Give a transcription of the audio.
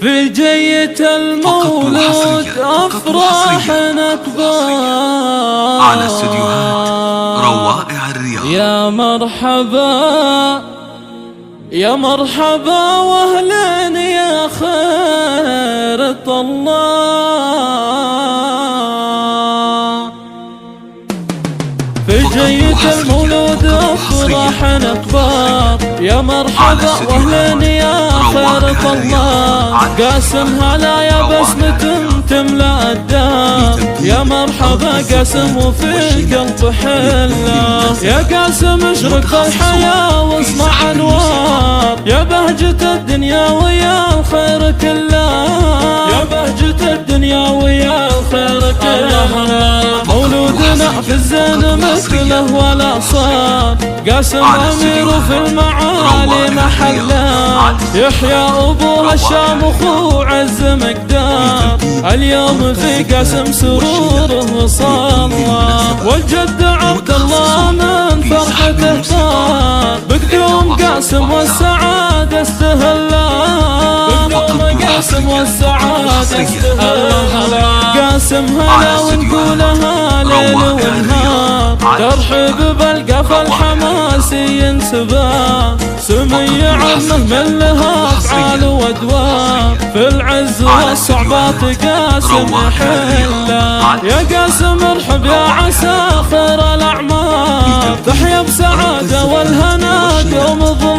في جية المولود أفراح أكبر على استديوهات روائع الرياض. يا مرحبا يا مرحبا واهلا يا خير الله. في جية المولود أفراح أكبر يا مرحبا واهلا يا خير الله. قاسم هلا يا بسمة تملأ الدار يا مرحبا قاسم وفي القلب حلة. يا قاسم اشرق الحياة واصنع انوار يا بهجة الدنيا ويا الخير كله. يا بهجة الدنيا ويا الخير كله. مولودنا في الزين مثله ولا صار قاسم امير في المعالي محله. يحيى ابوها الشام اخو عز مقدار اليوم في قاسم سروره وصلى. والجد عبد الله من فرحته طار بقدوم قاسم والسعادة استهلا. بقدوم قاسم والسعادة استهلا. قاسم هلا ونقولها ليل ونهار ترحب بالقفا الحماسي ينسبا. سمي عمه من لها افعال وادوار في العز والصعبات قاسم يحله. يا قاسم ارحب يا عسى خير الاعمار تحيا بسعاده والهنا دوم الظلام.